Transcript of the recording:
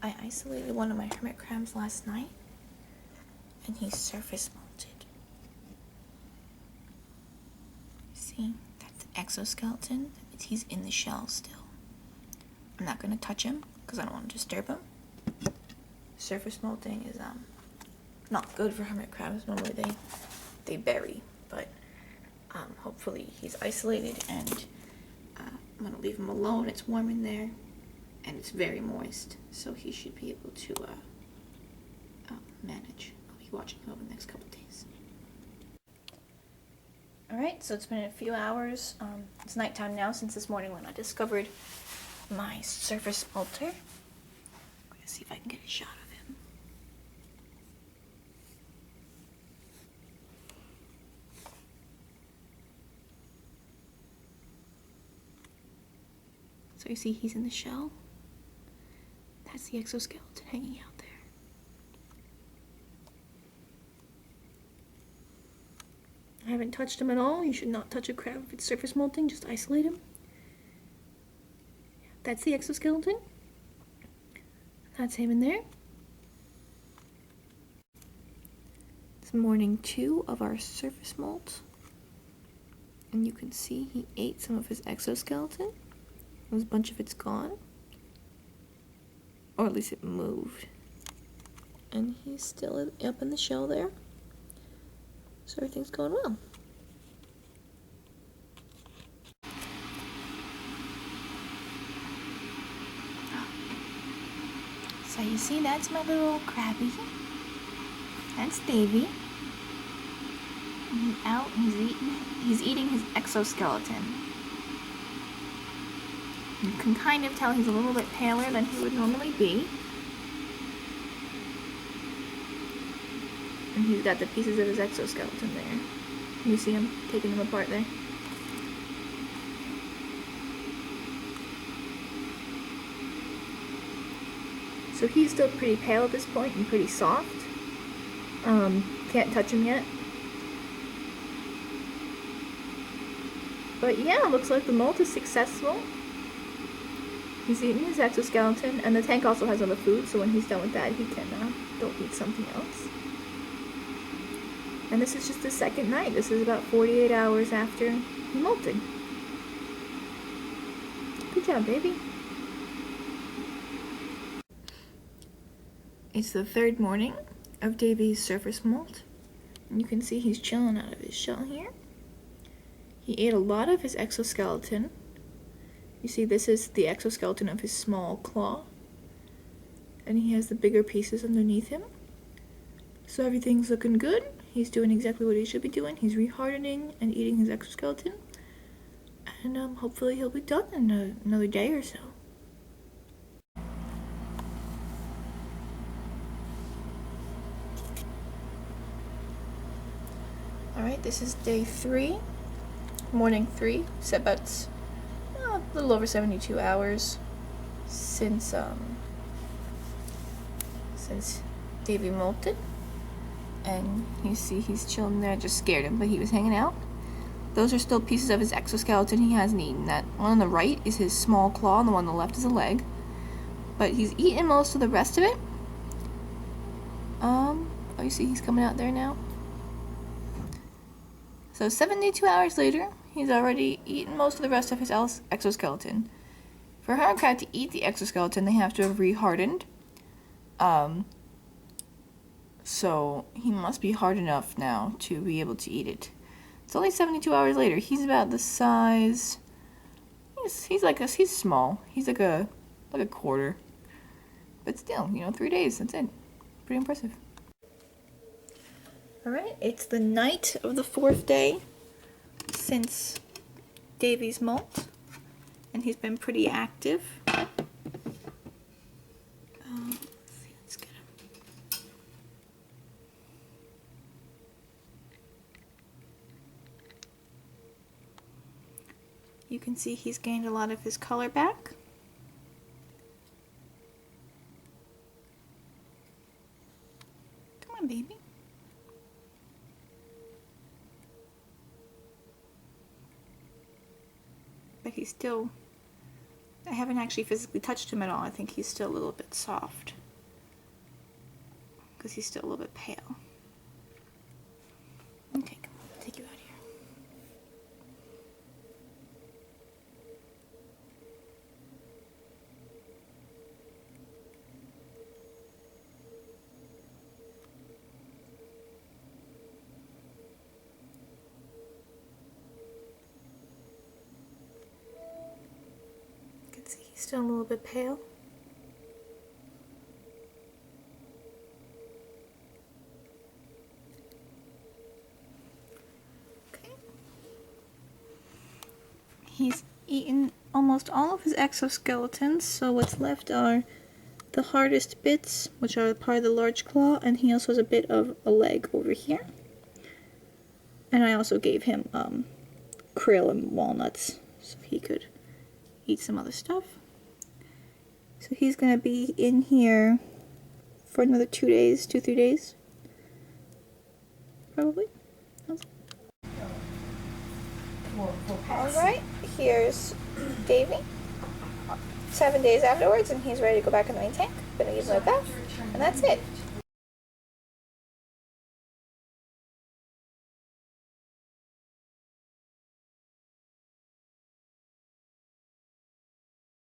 I isolated one of my hermit crabs last night, and he's surface molted. See, that's the exoskeleton. He's in the shell still. I'm not gonna touch him because I don't want to disturb him. Surface molting is not good for hermit crabs. Normally they bury, but hopefully he's isolated, and I'm gonna leave him alone. It's warm in there, and it's very moist, so he should be able to manage. I'll be watching him over the next couple days. Alright, so it's been a few hours. It's nighttime now since this morning when I discovered my surface molter. I'm going to see if I can get a shot of him. So you see he's in the shell. That's the exoskeleton hanging out there. I haven't touched him at all. You should not touch a crab if it's surface molting. Just isolate him. That's the exoskeleton. That's him in there. It's morning 2 of our surface molt. And you can see he ate some of his exoskeleton. There's a bunch of it's gone. Or at least it moved. And he's still up in the shell there. So everything's going well. So you see, that's my little crabby. That's Davy. And he's out and he's eating his exoskeleton. You can kind of tell he's a little bit paler than he would normally be. And he's got the pieces of his exoskeleton there. You see him taking them apart there. So he's still pretty pale at this point and pretty soft. Can't touch him yet. But yeah, looks like the molt is successful. He's eating his exoskeleton, and the tank also has other food, so when he's done with that, he can go eat something else. And this is just the second night. This is about 48 hours after molting. Good job, baby. It's the 3rd morning of Davy's surface molt. And you can see he's chilling out of his shell here. He ate a lot of his exoskeleton. You see, this is the exoskeleton of his small claw. And he has the bigger pieces underneath him. So everything's looking good. He's doing exactly what he should be doing. He's rehardening and eating his exoskeleton. And hopefully he'll be done in another day or so. Alright, this is day 3. Morning 3. So about a little over 72 hours since Davy molted. And you see he's chilling there. I just scared him, but he was hanging out. Those are still pieces of his exoskeleton he hasn't eaten. That one on the right is his small claw, and the one on the left is a leg. But he's eaten most of the rest of it. Oh, you see he's coming out there now. So 72 hours later, he's already eaten most of the rest of his exoskeleton. For a hermit crab to eat the exoskeleton, they have to have rehardened. So he must be hard enough now to be able to eat it. It's only 72 hours later. He's about the size. He's small. He's like a quarter. But still, 3 days. That's it. Pretty impressive. All right, it's the night of the 4th day since Davy's molt, and he's been pretty active. Let's get him. You can see he's gained a lot of his color back. Come on, baby. But he's still I haven't actually physically touched him at all. I think he's still a little bit soft because he's still a little bit pale. Okay, come on, take you out here. You can see he's still a little bit pale. He's eaten almost all of his exoskeletons, so what's left are the hardest bits, which are part of the large claw, and he also has a bit of a leg over here. And I also gave him krill and walnuts, so he could eat some other stuff. So he's gonna be in here for another 2 days, 2-3 days, probably. Alright, here's Davy. 7 days afterwards, and he's ready to go back in the main tank. Gonna give him a bath, and that's it.